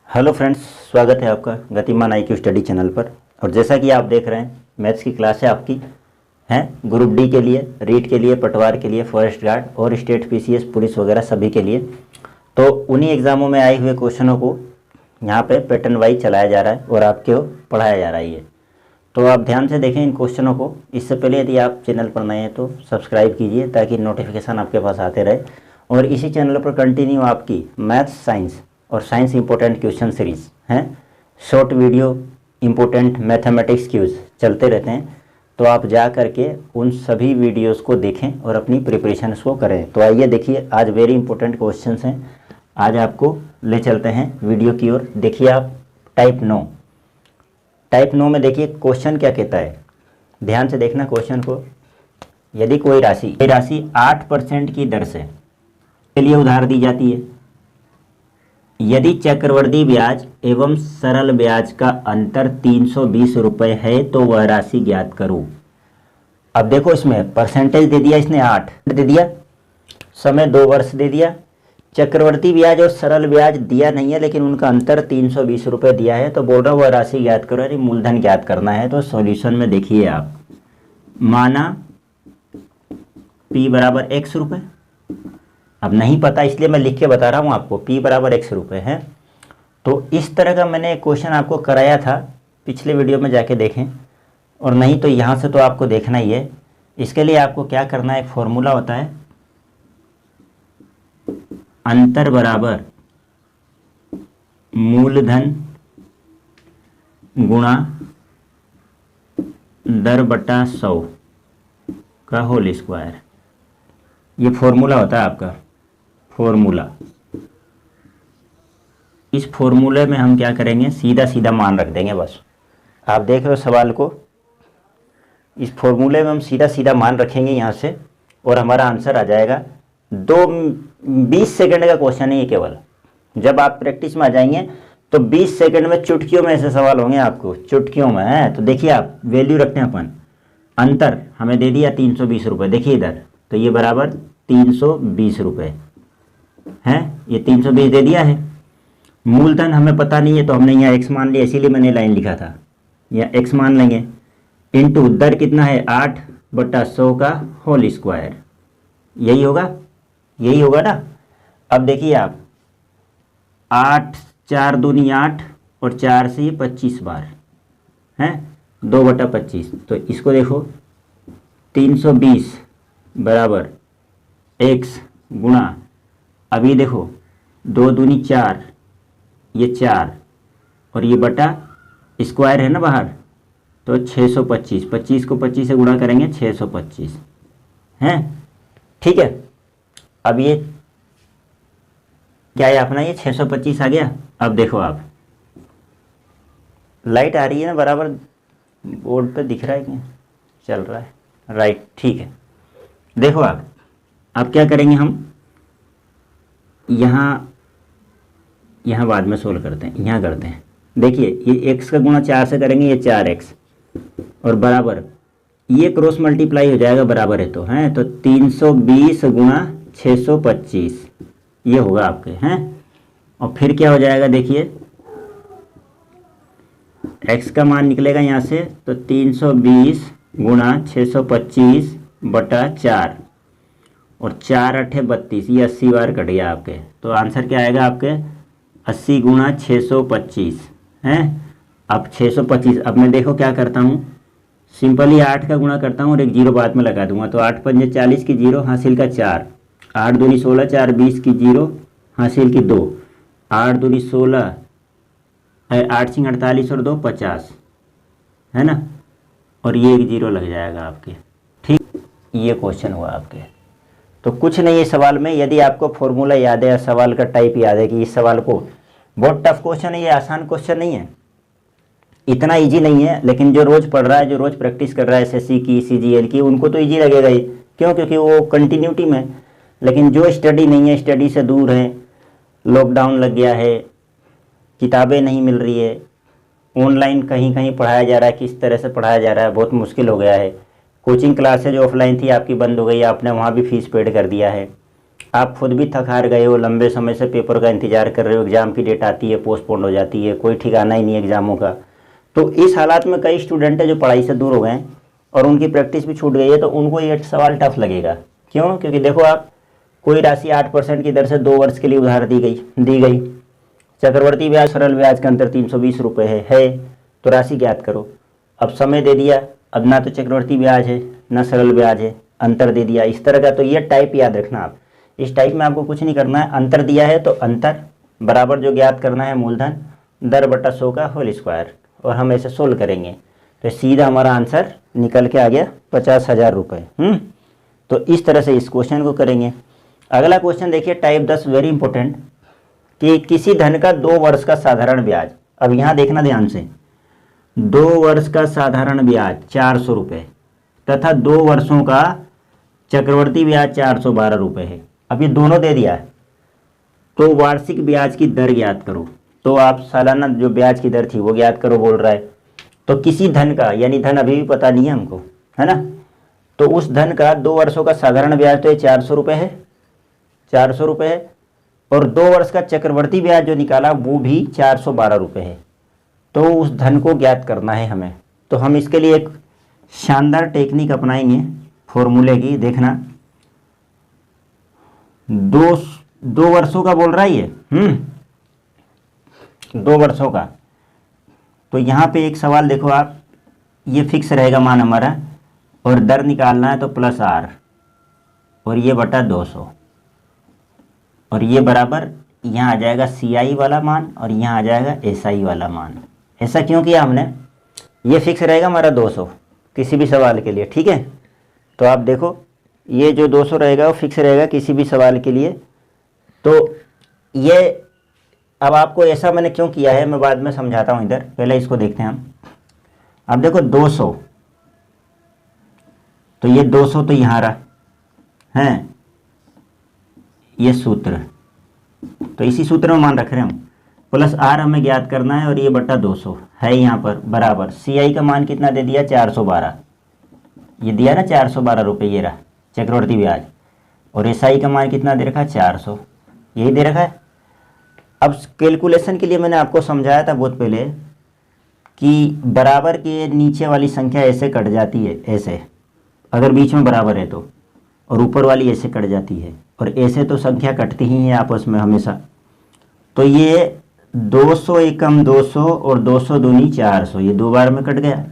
Hello friends, स्वागत है आपका गतिमान IQ स्टडी चैनल पर। और जैसा कि आप देख रहे हैं, मैथ्स की क्लास है आपकी ग्रुप डी के लिए, रीट के लिए, पटवार के लिए, फॉरेस्ट गार्ड और स्टेट PCS पुलिस वगैरह सभी के लिए। तो उन्हीं एग्ज़ामों में आए हुए क्वेश्चनों को यहाँ पे पैटर्न वाइज चलाया जा रहा है और आपको पढ़ाया जा रहा है। तो आप ध्यान से देखें इन क्वेश्चनों को। इससे पहले यदि आप चैनल पर नए हैं तो सब्सक्राइब कीजिए ताकि नोटिफिकेशन आपके पास आते रहे। और इसी चैनल पर कंटिन्यू आपकी मैथ्स, साइंस और साइंस इंपॉर्टेंट क्वेश्चन सीरीज़ हैं, short video important mathematics quiz चलते रहते हैं। तो आप जा करके उन सभी वीडियोस को देखें और अपनी प्रिपरेशन को करें। तो आइए देखिए, आज वेरी इंपॉर्टेंट क्वेश्चंस हैं। आज आपको ले चलते हैं वीडियो की ओर। देखिए आप टाइप 9 में देखिए क्वेश्चन क्या कहता है। ध्यान से देखना क्वेश्चन को। यदि कोई राशि 8% की दर से के लिए उधार दी जाती है, यदि चक्रवृद्धि ब्याज एवं सरल ब्याज का अंतर 320 रुपये है तो वह राशि ज्ञात करो। अब देखो, इसमें परसेंटेज दे दिया इसने 8 दे दिया, समय 2 वर्ष दे दिया, चक्रवृद्धि ब्याज और सरल ब्याज दिया नहीं है लेकिन उनका अंतर 320 रुपये दिया है। तो बोल रहा वह राशि ज्ञात करो, यानी मूलधन ज्ञात करना है। तो सॉल्यूशन में देखिए आप, माना P बराबर x रुपये। अब नहीं पता इसलिए मैं लिख के बता रहा हूँ आपको, P बराबर x रुपये है। तो इस तरह का मैंने एक क्वेश्चन आपको कराया था, पिछले वीडियो में जाके देखें। और नहीं तो यहाँ से तो आपको देखना ही है। इसके लिए आपको क्या करना है, एक फॉर्मूला होता है, अंतर बराबर मूलधन गुणा दर बटा 100 का होल स्क्वायर। ये फॉर्मूला होता है आपका, फॉर्मूला। इस फॉर्मूले में हम क्या करेंगे, सीधा सीधा मान रख देंगे बस। आप देख रहे हो सवाल को, इस फॉर्मूले में हम सीधा सीधा मान रखेंगे यहाँ से और हमारा आंसर आ जाएगा। 20 सेकंड का क्वेश्चन है ये केवल। जब आप प्रैक्टिस में आ जाएंगे तो 20 सेकंड में चुटकियों में ऐसे सवाल होंगे आपको, चुटकियों में है। तो देखिए आप वैल्यू रखते हैं अपन, अंतर हमें दे दिया 320 रुपये, देखिए इधर, तो ये बराबर 320 रुपये है, ये 320 दे दिया है। मूलधन हमें पता नहीं है तो हमने यहाँ x मान लिया, इसीलिए मैंने लाइन लिखा था, यहाँ x मान लेंगे। इनटू दर कितना है, 8/100 का होल स्क्वायर। यही होगा ना। अब देखिए आप, 8 4 दूनी 8 और 4 से 25 बार हैं, 2/25। तो इसको देखो, 320 बराबर x गुणा, अभी देखो 2 दूनी 4, ये 4 और ये बटा स्क्वायर है ना बाहर, तो 625, 25 को 25 से गुणा करेंगे 625 हैं, ठीक है। अब ये क्या है अपना, ये 625 आ गया। अब देखो आप, लाइट आ रही है ना बराबर, बोर्ड पे दिख रहा है क्या, चल रहा है, राइट, ठीक है। देखो आप, अब क्या करेंगे हम, यहाँ बाद में सोल्व करते हैं, यहाँ करते हैं। देखिए ये x का गुणा 4 से करेंगे, ये 4x और बराबर ये क्रॉस मल्टीप्लाई हो जाएगा, बराबर है तो हैं, तो 320 गुणा 625 ये होगा आपके हैं। और फिर क्या हो जाएगा, देखिए x का मान निकलेगा यहाँ से, तो 320 गुणा 625 बटा 4 और 4 8 32, ये 80 बार कट गया आपके। तो आंसर क्या आएगा आपके, 80 गुणा 625 हैं। अब 625, अब मैं देखो क्या करता हूँ, सिंपली 8 का गुणा करता हूँ और एक जीरो बाद में लगा दूंगा। तो 8 पंजे 40 की जीरो, हासिल का 4, 8 दूनी 16, 4 20 की जीरो, हासिल की 2, 8 दूनी 16, 8 सिंह 48 और 2 50 है ना, और ये एक जीरो लग जाएगा आपके, ठीक। ये क्वेश्चन हुआ आपके। तो कुछ नहीं है सवाल में, यदि आपको फॉर्मूला याद है, सवाल का टाइप याद है कि इस सवाल को, बहुत टफ क्वेश्चन है ये, आसान क्वेश्चन नहीं है, इतना इजी नहीं है। लेकिन जो रोज़ पढ़ रहा है, जो रोज़ प्रैक्टिस कर रहा है SSC की, CGL की, उनको तो इजी लगेगा ही। क्यों? क्योंकि वो कंटिन्यूटी में। लेकिन जो स्टडी नहीं है, स्टडी से दूर है, लॉकडाउन लग गया है, किताबें नहीं मिल रही है, ऑनलाइन कहीं कहीं पढ़ाया जा रहा है, किस तरह से पढ़ाया जा रहा है, बहुत मुश्किल हो गया है। कोचिंग क्लासेज ऑफलाइन थी आपकी बंद हो गई, आपने वहाँ भी फीस पेड कर दिया है। आप खुद भी थक हार गए हो, लंबे समय से पेपर का इंतजार कर रहे हो, एग्ज़ाम की डेट आती है, पोस्टपोन हो जाती है, कोई ठिकाना ही नहीं है एग्ज़ामों का। तो इस हालात में कई स्टूडेंट है जो पढ़ाई से दूर हो गए हैं और उनकी प्रैक्टिस भी छूट गई है, तो उनको ये सवाल टफ लगेगा। क्यों? क्योंकि देखो आप, कोई राशि 8% की दर से 2 वर्ष के लिए उधार दी गई। चक्रवर्ती ब्याज सरल ब्याज का अंतर 320 रुपये है, तो राशि ज्ञात करो। अब समय दे दिया, अब ना तो चक्रवर्ती ब्याज है ना सरल ब्याज है, अंतर दे दिया इस तरह का। तो ये टाइप याद रखना आप, इस टाइप में आपको कुछ नहीं करना है। अंतर दिया है तो अंतर बराबर जो ज्ञात करना है मूलधन दर बटा 100 का होल स्क्वायर, और हम ऐसे सोल्व करेंगे तो सीधा हमारा आंसर निकल के आ गया 50,000 रुपये। तो इस तरह से इस क्वेश्चन को करेंगे। अगला क्वेश्चन देखिए टाइप 10, वेरी इंपॉर्टेंट, कि किसी धन का 2 वर्ष का साधारण ब्याज। अब यहाँ देखना ध्यान से, 2 वर्ष का साधारण ब्याज 400 रुपये तथा 2 वर्षों का चक्रवर्ती ब्याज 412 रुपये है। अब ये दोनों दे दिया है, तो वार्षिक ब्याज की दर ज्ञात करो। तो आप सालाना जो ब्याज की दर थी वो ज्ञात करो बोल रहा है। तो किसी धन का, यानी धन अभी भी पता नहीं है हमको, है ना, तो उस धन का 2 वर्षों का साधारण ब्याज तो ये 400 रुपये है, 400 रुपये है, और 2 वर्ष का चक्रवर्ती ब्याज जो निकाला वो भी 412 रुपये है। तो उस धन को ज्ञात करना है हमें। तो हम इसके लिए एक शानदार टेक्निक अपनाएंगे फॉर्मूले की, देखना। 2 वर्षों का बोल रहा है ये, 2 वर्षों का। तो यहाँ पे एक सवाल देखो आप, ये फिक्स रहेगा मान हमारा, और दर निकालना है तो प्लस आर, और ये बटा 200, और ये बराबर यहाँ आ जाएगा CI वाला मान और यहाँ आ जाएगा SI वाला मान। ऐसा क्यों किया हमने? ये फिक्स रहेगा हमारा 200 किसी भी सवाल के लिए, ठीक है। तो आप देखो ये जो 200 रहेगा वो फिक्स रहेगा किसी भी सवाल के लिए। तो ये अब आपको ऐसा मैंने क्यों किया है मैं बाद में समझाता हूँ, इधर पहले इसको देखते हैं हम। अब देखो 200, तो ये 200 तो यहाँ रहा है, ये सूत्र, तो इसी सूत्र में मान रख रहे हैं हम, प्लस आर हमें ज्ञात करना है, और ये बटा 200 है यहाँ पर बराबर CI का मान कितना दे दिया 412, ये दिया ना 412 रुपये, ये रहा चक्रवर्ती ब्याज, और SI का मान कितना दे रखा है 400, यही दे रखा है। अब कैलकुलेशन के लिए मैंने आपको समझाया था बहुत पहले कि बराबर के नीचे वाली संख्या ऐसे कट जाती है, ऐसे अगर बीच में बराबर है तो, और ऊपर वाली ऐसे कट जाती है, और ऐसे तो संख्या कटती ही है आपस में हमेशा। तो ये 200 एकम 200 और 200 दूनी 400, ये 2 बार में कट गया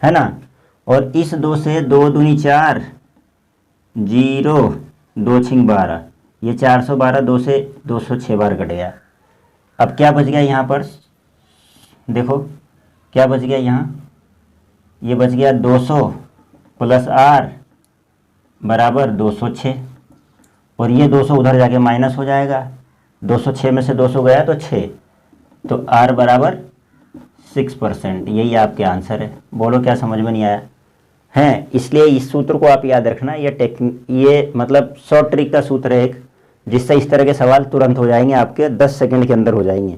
है ना, और इस 2 से 2 दूनी 4, 0 2 छिंग 12, ये 412, 2 से 200 6 बार कट गया। अब क्या बच गया यहाँ पर, देखो क्या बच गया यहाँ, ये बच गया 200 प्लस आर बराबर 206, और ये 200 उधर जाके माइनस हो जाएगा, 206 में से 200 गया तो 6, तो आर बराबर 6%। यही आपके आंसर है। बोलो क्या समझ में नहीं आया है? इसलिए इस सूत्र को आप याद रखना, ये मतलब शॉर्ट ट्रिक का सूत्र है एक, जिससे इस तरह के सवाल तुरंत हो जाएंगे आपके, 10 सेकंड के अंदर हो जाएंगे।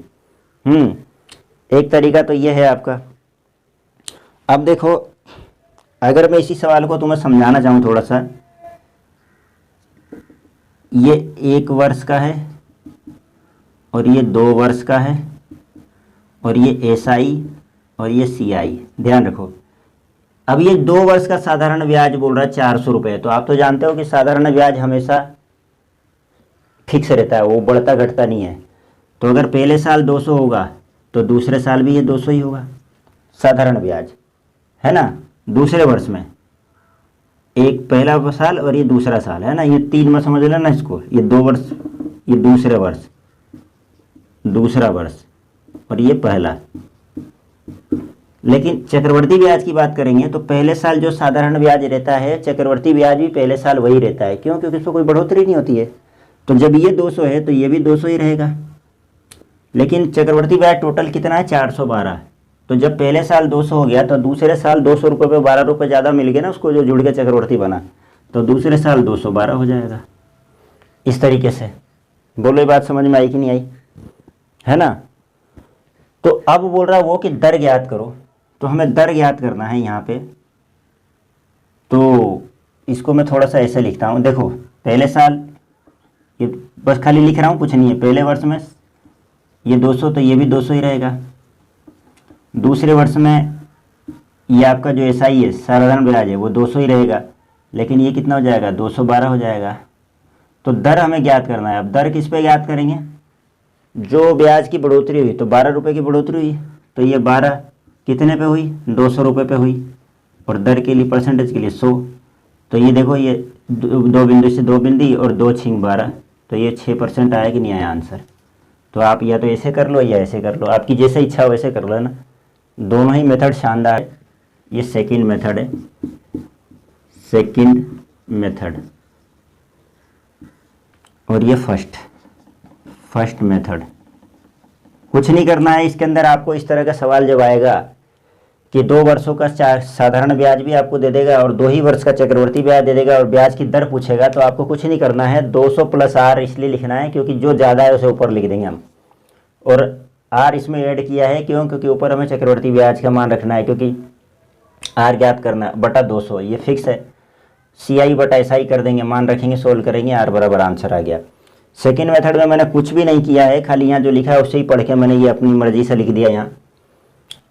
एक तरीका तो ये है आपका। अब देखो अगर मैं इसी सवाल को तुम्हें समझाना चाहूँ थोड़ा सा, ये 1 वर्ष का है और ये 2 वर्ष का है, और ये SI और ये CI, ध्यान रखो। अब ये 2 वर्ष का साधारण ब्याज बोल रहा है 400 रुपये, तो आप तो जानते हो कि साधारण ब्याज हमेशा फिक्स रहता है, वो बढ़ता घटता नहीं है। तो अगर पहले साल 200 होगा तो दूसरे साल भी ये 200 ही होगा साधारण ब्याज, है ना। दूसरे वर्ष में, एक पहला साल और ये दूसरा साल, है ना, ये 3 में समझ लेना इसको, ये 2 वर्ष, ये दूसरे वर्ष, दूसरा वर्ष, और ये पहला। लेकिन चक्रवर्ती ब्याज की बात करेंगे तो पहले साल जो साधारण ब्याज रहता है, चक्रवर्ती ब्याज भी पहले साल वही रहता है। क्यों? क्योंकि इसमें कोई बढ़ोतरी नहीं होती है। तो जब ये 200 है तो ये भी 200 ही रहेगा। लेकिन चक्रवर्ती ब्याज टोटल कितना है 412, तो जब पहले साल 200 हो गया तो दूसरे साल 200 रुपये पे 12 रुपये ज़्यादा मिल गए ना उसको, जो जुड़ के चक्रवर्ती बना, तो दूसरे साल 212 हो जाएगा। इस तरीके से बोलो, ये बात समझ में आई कि नहीं आई, है ना। तो अब बोल रहा है वो कि दर ज्ञात करो, तो हमें दर ज्ञात करना है यहाँ पे। तो इसको मैं थोड़ा सा ऐसे लिखता हूँ, देखो पहले साल ये बस खाली लिख रहा हूँ, कुछ नहीं है। पहले वर्ष में ये 200 तो ये भी 200 ही रहेगा। दूसरे वर्ष में ये आपका जो SI है, साधारण ब्याज है, वो 200 ही रहेगा, लेकिन ये कितना हो जाएगा, 212 हो जाएगा। तो दर हमें ज्ञात करना है। अब दर किस पे ज्ञात करेंगे, जो ब्याज की बढ़ोतरी हुई, तो 12 रुपये की बढ़ोतरी हुई, तो ये 12 कितने पे हुई, 200 रुपये पे हुई। और दर के लिए, परसेंटेज के लिए 100, तो ये देखो ये दो बिंदु से 2 बिंदी और 2 छिंग 12, तो ये 6% आया कि नहीं आया आंसर। तो आप या तो ऐसे कर लो या ऐसे कर लो, आपकी जैसे इच्छा हो वैसे कर लो ना। दोनों ही मेथड शानदार है। ये सेकंड मेथड है, सेकंड मेथड, और ये फर्स्ट मेथड। कुछ नहीं करना है इसके अंदर। आपको इस तरह का सवाल जब आएगा कि 2 वर्षों का साधारण ब्याज भी आपको दे देगा और 2 ही वर्ष का चक्रवर्ती ब्याज दे देगा और ब्याज की दर पूछेगा, तो आपको कुछ नहीं करना है। 200 प्लस R इसलिए लिखना है क्योंकि जो ज़्यादा है उसे ऊपर लिख देंगे हम, और R इसमें ऐड किया है क्यों, क्योंकि ऊपर हमें चक्रवर्ती ब्याज का मान रखना है, क्योंकि R ज्ञात करना बटा 200 ये फिक्स है। CI बटा SI कर देंगे, मान रखेंगे, सोल्व करेंगे, R बराबर आंसर आ गया। सेकेंड मेथड में मैंने कुछ भी नहीं किया है, खाली यहाँ जो लिखा है उससे ही पढ़ के मैंने ये अपनी मर्जी से लिख दिया यहाँ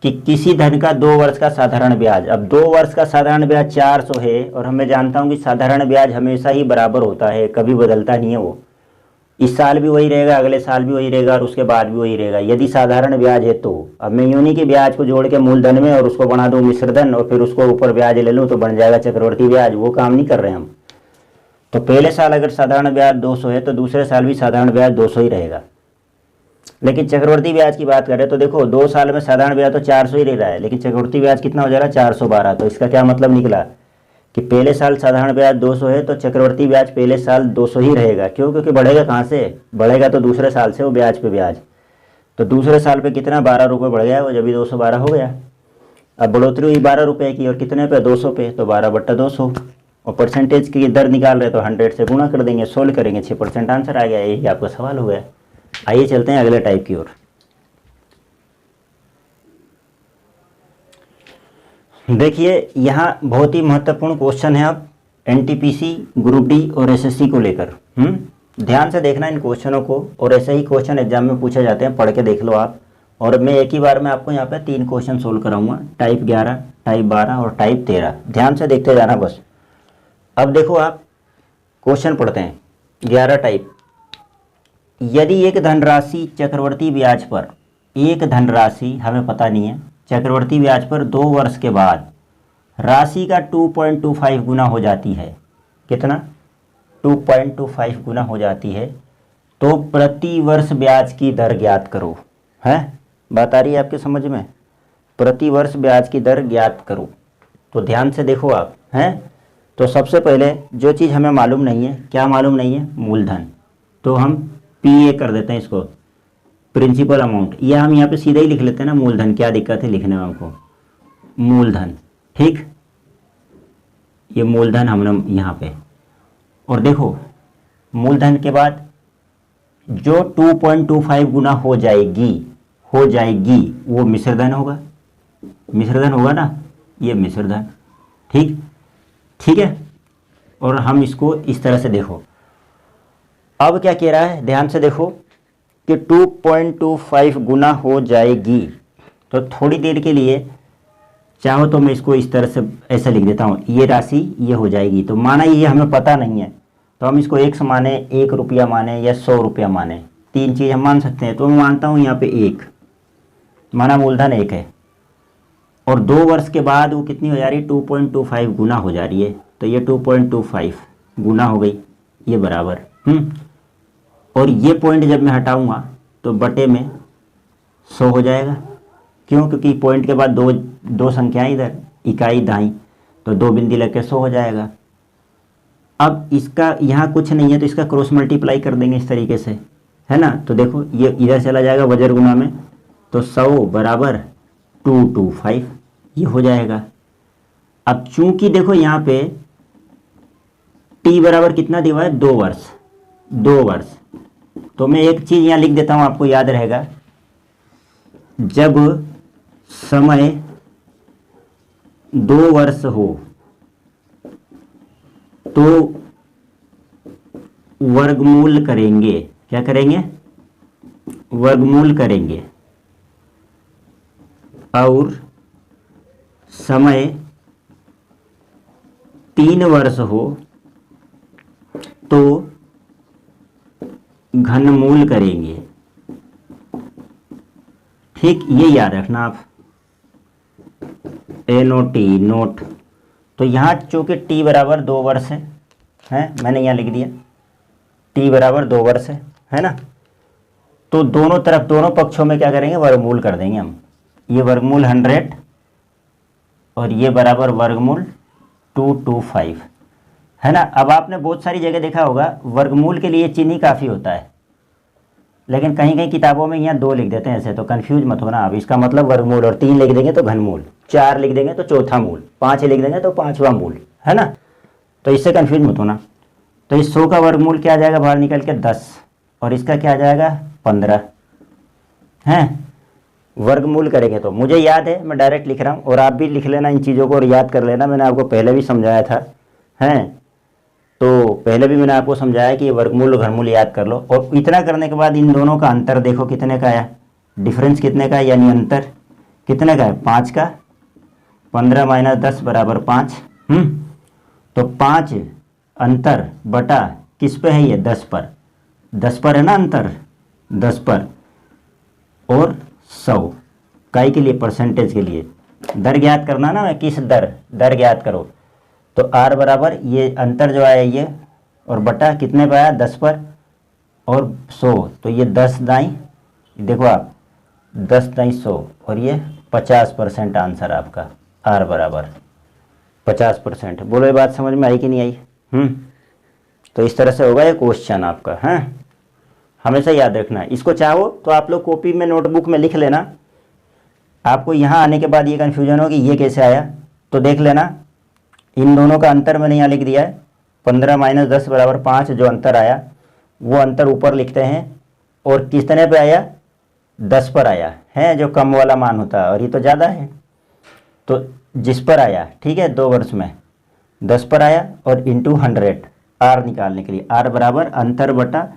कि किसी धन का 2 वर्ष का साधारण ब्याज। अब 2 वर्ष का साधारण ब्याज 400 है, और मैं जानता हूँ कि साधारण ब्याज हमेशा ही बराबर होता है, कभी बदलता नहीं है। वो इस साल भी वही रहेगा, अगले साल भी वही रहेगा, और उसके बाद भी वही रहेगा यदि साधारण ब्याज है तो। अब मैं यूं नहीं कि ब्याज को जोड़ के मूलधन में और उसको बना दूँ मिश्रधन और फिर उसको ऊपर ब्याज ले लूँ तो बन जाएगा चक्रवर्ती ब्याज, वो काम नहीं कर रहे हम। तो पहले साल अगर साधारण ब्याज 200 है तो दूसरे साल भी साधारण ब्याज 200 ही रहेगा। लेकिन चक्रवर्ती ब्याज की बात करें तो देखो 2 साल में साधारण ब्याज तो 400 ही रह रहा है, लेकिन चक्रवर्ती ब्याज कितना हो जा रहा है, 412। तो इसका क्या मतलब निकला कि पहले साल साधारण ब्याज 200 है तो चक्रवर्ती ब्याज पहले साल 200 ही रहेगा। क्यों, क्योंकि बढ़ेगा कहाँ से, बढ़ेगा तो दूसरे साल से, वो ब्याज पे ब्याज। तो दूसरे साल पे कितना, 12 रुपये बढ़ गया, वो जब भी 212 हो गया। अब बढ़ोतरी हुई 12 रुपये की, और कितने पे, 200 पे, तो 12 बट्टा 200। और परसेंटेज की दर निकाल रहे तो 100 से गुणा कर देंगे, सोल्व करेंगे, 6% आंसर आ गया। यही आपका सवाल हो गया। आइए चलते हैं अगले टाइप की ओर। देखिए यहाँ बहुत ही महत्वपूर्ण क्वेश्चन है। अब NTPC, ग्रुप डी और SSC को लेकर ध्यान से देखना इन क्वेश्चनों को, और ऐसे ही क्वेश्चन एग्जाम में पूछे जाते हैं, पढ़ के देख लो आप। और मैं एक ही बार में आपको यहाँ पे 3 क्वेश्चन सोल्व कराऊंगा, टाइप 11, टाइप 12 और टाइप 13। ध्यान से देखते जाना बस। अब देखो आप क्वेश्चन पढ़ते हैं। 11 टाइप, यदि एक धनराशि चक्रवर्ती ब्याज पर, एक धनराशि हमें पता नहीं है, चक्रवर्ती ब्याज पर 2 वर्ष के बाद राशि का 2.25 गुना हो जाती है। कितना, 2.25 गुना हो जाती है, तो प्रति वर्ष ब्याज की दर ज्ञात करो। है, बात आ रही है आपके समझ में, प्रति वर्ष ब्याज की दर ज्ञात करो। तो ध्यान से देखो आप। हैं, तो सबसे पहले जो चीज़ हमें मालूम नहीं है, क्या मालूम नहीं है, मूलधन। तो हम PA कर देते हैं इसको, प्रिंसिपल अमाउंट। ये हम यहाँ पे सीधे ही लिख लेते हैं ना, मूलधन, क्या दिक्कत है लिखने में हमको, मूलधन। ठीक, ये मूलधन हमने यहाँ पे। और देखो मूलधन के बाद जो 2.25 गुना हो जाएगी वो मिश्रधन होगा, मिश्रधन होगा ना, ये मिश्रधन। ठीक है। और हम इसको इस तरह से देखो। अब क्या कह रहा है, ध्यान से देखो कि 2.25 गुना हो जाएगी। तो थोड़ी देर के लिए चाहो तो मैं इसको इस तरह से ऐसे लिख देता हूँ, ये राशि ये हो जाएगी। तो माना ये हमें पता नहीं है, तो हम इसको 1 माने, 1 रुपया माने या 100 रुपया माने, 3 चीज़ हम मान सकते हैं। तो मैं मानता हूँ यहाँ पे 1 माना, मूलधन 1 है, और 2 वर्ष के बाद वो कितनी हो जा रही है, 2.25 गुना हो जा रही है। तो ये 2.25 गुना हो गई, ये बराबर। और ये पॉइंट जब मैं हटाऊंगा तो बटे में 100 हो जाएगा। क्यों, क्योंकि पॉइंट के बाद दो संख्याएं इधर, इकाई दाई, तो 2 बिंदी लग के 100 हो जाएगा। अब इसका यहाँ कुछ नहीं है तो इसका क्रॉस मल्टीप्लाई कर देंगे इस तरीके से, है ना। तो देखो ये इधर चला जाएगा वज्र गुना में, तो 100 बराबर 225 ये हो जाएगा। अब चूंकि देखो यहाँ पे T बराबर कितना दिया है, 2 वर्ष, 2 वर्ष। तो मैं एक चीज़ यहाँ लिख देता हूँ, आपको याद रहेगा, जब समय 2 वर्ष हो तो वर्गमूल करेंगे। क्या करेंगे? वर्गमूल करेंगे और समय 3 वर्ष हो तो घनमूल करेंगे। ठीक, ये याद रखना आप, NOT नोट। तो यहाँ चूंकि t बराबर 2 वर्ष है, मैंने यहाँ लिख दिया t बराबर 2 वर्ष है ना, तो दोनों तरफ दोनों पक्षों में क्या करेंगे? वर्गमूल कर देंगे हम। ये वर्गमूल 100 और ये बराबर वर्गमूल 225 है ना। अब आपने बहुत सारी जगह देखा होगा वर्गमूल के लिए चिन्ह ही काफ़ी होता है, लेकिन कहीं कहीं किताबों में यहाँ 2 लिख देते हैं ऐसे, तो कंफ्यूज मत होना आप। इसका मतलब वर्गमूल, और 3 लिख देंगे तो घनमूल, 4 लिख देंगे तो चौथा मूल, 5 लिख देंगे तो 5वां मूल, है ना। तो इससे कंफ्यूज मत होना। तो इस 100 का वर्गमूल क्या आ जाएगा बाहर निकल के? 10, और इसका क्या आ जाएगा? 15 हैं। वर्गमूल करेंगे तो मुझे याद है, मैं डायरेक्ट लिख रहा हूँ, और आप भी लिख लेना इन चीज़ों को और याद कर लेना। मैंने आपको पहले भी समझाया था, हैं, तो पहले भी मैंने आपको समझाया कि वर्गमूल और घनमूल याद कर लो। और इतना करने के बाद इन दोनों का अंतर देखो कितने का आया, डिफरेंस कितने का है, यानी अंतर कितने का है? 5 का। 15 माइनस 10 बराबर 5। तो 5 अंतर बटा किस पे है? ये 10 पर। 10 पर है ना अंतर, 10 पर। और 100 काई के लिए? परसेंटेज के लिए। दर ज्ञात करना ना, किस दर ज्ञात करो। तो R बराबर ये अंतर जो आया ये, और बटा कितने पर आया? 10 पर, और 100, तो ये 10 दाई, देखो आप 10 दाई 100, और ये 50% आंसर आपका। R बराबर 50%। बोलो ये बात समझ में आई कि नहीं आई? तो इस तरह से होगा ये क्वेश्चन आपका, है। हमेशा याद रखना। इसको चाहो तो आप लोग कॉपी में नोटबुक में लिख लेना। आपको यहाँ आने के बाद ये कन्फ्यूजन हो कि ये कैसे आया, तो देख लेना इन दोनों का अंतर मैंने यहाँ लिख दिया है। 15 माइनस 10 बराबर 5 जो अंतर आया, वो अंतर ऊपर लिखते हैं, और कितने पे आया? 10 पर आया है, जो कम वाला मान होता है, और ये तो ज़्यादा है, तो जिस पर आया, ठीक है, 2 वर्ष में 10 पर आया, और इंटू 100 R निकालने के लिए। R बराबर अंतर बटा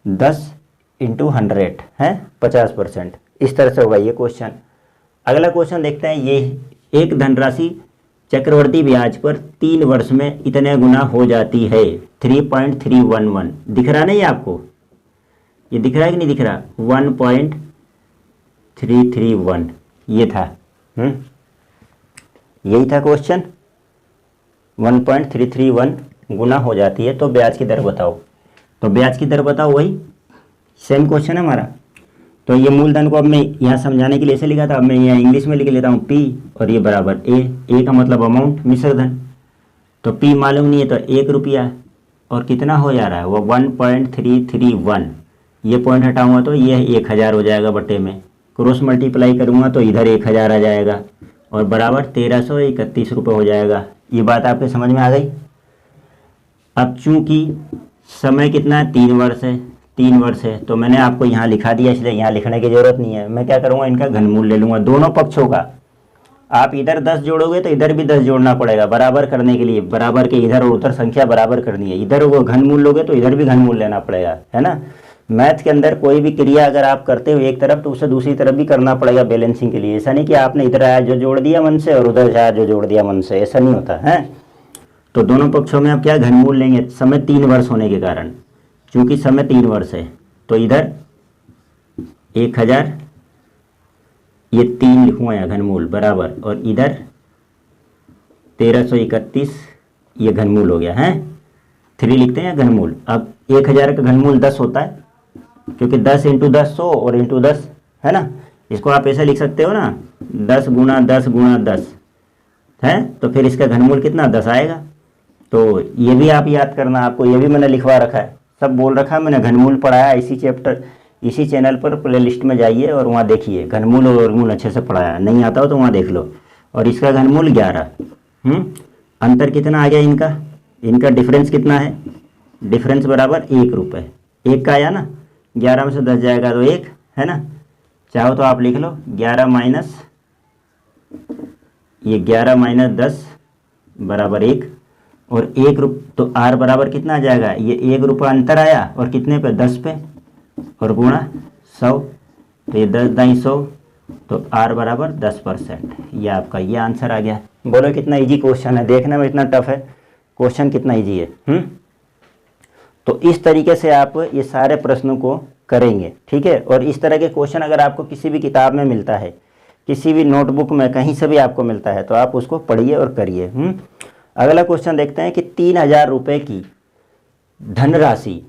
10 इंटू 100 है 50%। इस तरह से होगा ये क्वेश्चन। अगला क्वेश्चन देखते हैं। ये एक धनराशि चक्रवर्ती ब्याज पर 3 वर्ष में इतने गुना हो जाती है। 3.311 दिख रहा नहीं आपको? ये दिख रहा है कि नहीं दिख रहा? 1.331 ये था। यही था क्वेश्चन। 1.331 गुना हो जाती है, तो ब्याज की दर बताओ। तो ब्याज की दर बताओ, वही सेम क्वेश्चन है हमारा। तो ये मूलधन को अब मैं यहाँ समझाने के लिए ऐसे लिखा था, अब मैं यहाँ इंग्लिश में लिख लेता हूँ P, और ये बराबर A का मतलब अमाउंट, मिश्र धन। तो P मालूम नहीं है तो 1 रुपया, और कितना हो जा रहा है वो 1.331। ये पॉइंट हटाऊंगा तो ये 1000 हो जाएगा बटे में, क्रॉस मल्टीप्लाई करूँगा तो इधर 1000 आ जाएगा, और बराबर 1331 रुपये हो जाएगा। ये बात आपके समझ में आ गई? अब चूँकि समय कितना है? 3 वर्ष है। 3 वर्ष है तो मैंने आपको यहाँ लिखा दिया, इसलिए यहाँ लिखने की ज़रूरत नहीं है। मैं क्या करूँगा, इनका घनमूल ले लूँगा दोनों पक्षों का। आप इधर 10 जोड़ोगे तो इधर भी 10 जोड़ना पड़ेगा बराबर करने के लिए। बराबर के इधर और उधर संख्या बराबर करनी है। इधर वो घनमूल लोगे तो इधर भी घनमूल लेना पड़ेगा, है ना। मैथ के अंदर कोई भी क्रिया अगर आप करते हो एक तरफ तो उसे दूसरी तरफ भी करना पड़ेगा बैलेंसिंग के लिए। ऐसा नहीं कि आपने इधर आया जो जोड़ दिया मन से और उधर आया जो जोड़ दिया मन से, ऐसा नहीं होता है। तो दोनों पक्षों में आप क्या घनमूल लेंगे? समय 3 वर्ष होने के कारण, चूंकि समय 3 वर्ष है तो इधर 1000, ये 3 लिखूंगा यहाँ घनमूल बराबर, और इधर 1331 ये घनमूल हो गया है। 3 लिखते हैं घनमूल। अब 1000 का घनमूल 10 होता है, क्योंकि 10 इंटू 10 100 और इंटू 10 है ना। इसको आप ऐसे लिख सकते हो ना, 10 गुणा 10 गुणा 10 है, तो फिर इसका घनमूल कितना? 10 आएगा। तो ये भी आप याद करना, आपको ये भी मैंने लिखवा रखा है, सब बोल रखा है मैंने। घनमूल पढ़ाया इसी चैप्टर, इसी चैनल पर प्लेलिस्ट में जाइए और वहाँ देखिए, घनमूल और वर्गमूल अच्छे से पढ़ाया। नहीं आता हो तो वहाँ देख लो। और इसका घनमूल 11। अंतर कितना आ गया इनका? इनका डिफरेंस कितना है? डिफरेंस बराबर 1 रुपये। 1 का आया ना, 11 में से 10 जाएगा तो 1 है ना। चाहो तो आप लिख लो 11 माइनस, ये 11 माइनस 10 बराबर 1, और 1 रुपये, तो आर बराबर कितना आ जाएगा, ये 1 रुपया अंतर आया और कितने पे, 10 पे, और गुणा 100, तो ये 10 दाई 100, तो आर बराबर 10%। ये आपका ये आंसर आ गया। बोलो कितना इजी क्वेश्चन है, देखने में इतना टफ है, क्वेश्चन कितना इजी है। तो इस तरीके से आप ये सारे प्रश्नों को करेंगे, ठीक है। और इस तरह के क्वेश्चन अगर आपको किसी भी किताब में मिलता है, किसी भी नोटबुक में, कहीं से भी आपको मिलता है, तो आप उसको पढ़िए और करिए। अगला क्वेश्चन देखते हैं कि 3000 रुपये की धनराशि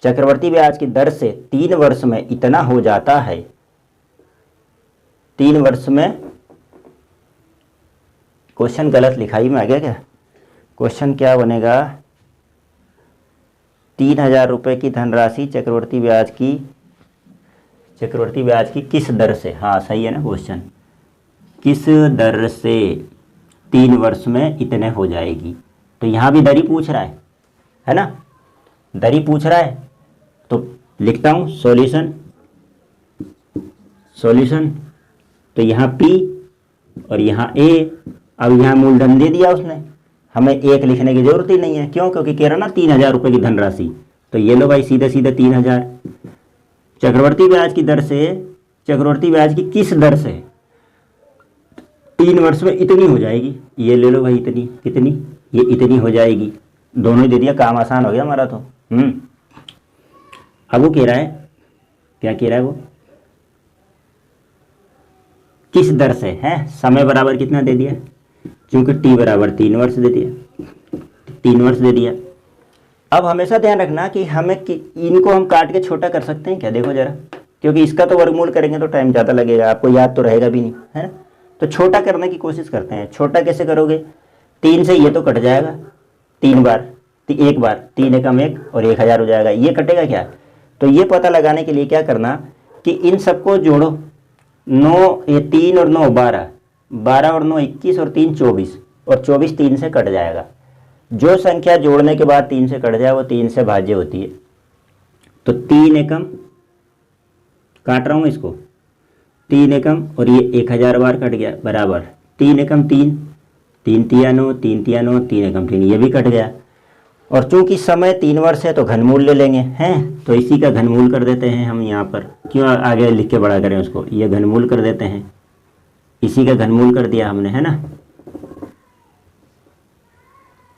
चक्रवर्ती ब्याज की दर से 3 वर्ष में इतना हो जाता है। 3 वर्ष में, क्वेश्चन गलत लिखाई में आ गया क्या, क्वेश्चन क्या बनेगा, 3000 रुपये की धनराशि चक्रवर्ती ब्याज की किस दर से, हाँ सही है ना क्वेश्चन, किस दर से 3 वर्ष में इतने हो जाएगी। तो यहाँ भी दर ही पूछ रहा है ना, दर ही पूछ रहा है। तो लिखता हूँ सॉल्यूशन, तो यहाँ P और यहाँ A। अब यहाँ मूलधन दे दिया उसने, हमें 1 लिखने की जरूरत ही नहीं है, क्यों, क्योंकि कह रहा ना 3000 रुपये की धनराशि। तो ये लो भाई सीधे सीधे 3000, चक्रवर्ती ब्याज की दर से, चक्रवर्ती ब्याज की किस दर से 3 वर्ष में इतनी हो जाएगी, ये ले लो भाई इतनी, कितनी, ये इतनी हो जाएगी। दोनों ही दे दिया, काम आसान हो गया हमारा। तो अब वो कह रहा है, क्या कह रहा है वो, किस दर से है, समय बराबर कितना दे दिया, क्योंकि टी बराबर 3 वर्ष दे दिया, 3 वर्ष दे दिया। अब हमेशा ध्यान रखना कि इनको हम काट के छोटा कर सकते हैं क्या, देखो जरा, क्योंकि इसका तो वर्गमूल करेंगे तो टाइम ज़्यादा लगेगा, आपको याद तो रहेगा भी नहीं, है ना। तो छोटा करने की कोशिश करते हैं। छोटा कैसे करोगे, 3 से ये तो कट जाएगा 3 बार, एक बार 3 एकम 1 और 1000 हो जाएगा, ये कटेगा क्या। तो ये पता लगाने के लिए क्या करना कि इन सबको जोड़ो, 9 ये 3 और 9 12, 12 और 9 21 और 3 24, और 24 3 से कट जाएगा। जो संख्या जोड़ने के बाद 3 से कट जाए वो 3 से भाज्य होती है। तो 3 एकम, काट रहा हूँ इसको, 3 एकम और ये 1000 बार कट गया, बराबर 3 एकम 3, 3 तिया 9, 3 तिया 9, 3 एकम 3, ये भी कट गया। और चूंकि समय 3 वर्ष है तो घनमूल ले लेंगे, हैं, तो इसी का घनमूल कर देते हैं हम यहाँ पर, क्यों आगे लिख के बड़ा करें उसको, ये घनमूल कर देते हैं, इसी का घनमूल कर दिया हमने, है ना,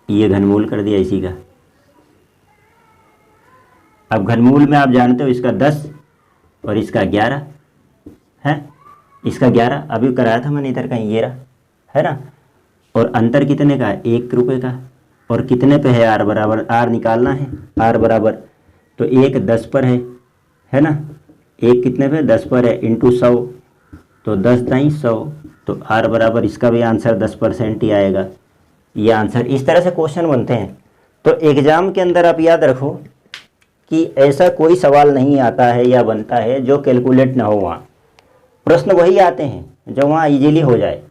ये घनमूल कर दिया इसी का। अब घनमूल में आप जानते हो इसका 10 और इसका 11 है, इसका 11 अभी कराया था मैंने इधर कहीं, ये रहा, है ना। और अंतर कितने का है, 1 रुपये का, और कितने पे है, आर बराबर, आर निकालना है, आर बराबर, तो 1 10 पर है ना, 1 कितने पे, 10 पर है, इंटू 100, तो 10 दाई 100, तो आर बराबर, इसका भी आंसर 10% ही आएगा। ये आंसर, इस तरह से क्वेश्चन बनते हैं। तो एग्ज़ाम के अंदर आप याद रखो कि ऐसा कोई सवाल नहीं आता है या बनता है जो कैलकुलेट ना हो, वहाँ प्रश्न वही आते हैं जो वहाँ इजीली हो जाए।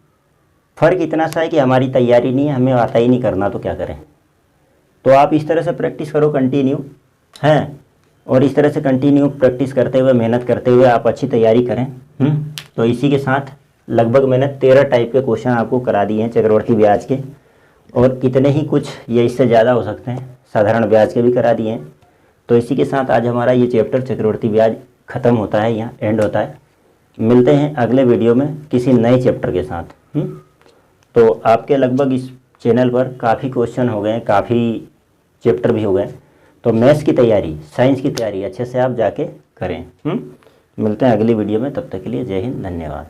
फ़र्क इतना सा है कि हमारी तैयारी नहीं है, हमें आता ही नहीं करना, तो क्या करें। तो आप इस तरह से प्रैक्टिस करो कंटिन्यू, हैं, और इस तरह से कंटिन्यू प्रैक्टिस करते हुए, मेहनत करते हुए आप अच्छी तैयारी करें। तो इसी के साथ लगभग मैंने 13 टाइप के क्वेश्चन आपको करा दिए हैं चक्रवर्ती ब्याज के, और इतने ही कुछ या इससे ज़्यादा हो सकते हैं साधारण ब्याज के भी करा दिए हैं। तो इसी के साथ आज हमारा ये चैप्टर चक्रवर्ती ब्याज ख़त्म होता है, यहाँ एंड होता है। मिलते हैं अगले वीडियो में किसी नए चैप्टर के साथ। तो आपके लगभग इस चैनल पर काफ़ी क्वेश्चन हो गए, काफ़ी चैप्टर भी हो गए। तो मैथ्स की तैयारी, साइंस की तैयारी अच्छे से आप जाके करें। मिलते हैं अगली वीडियो में, तब तक के लिए जय हिंद, धन्यवाद।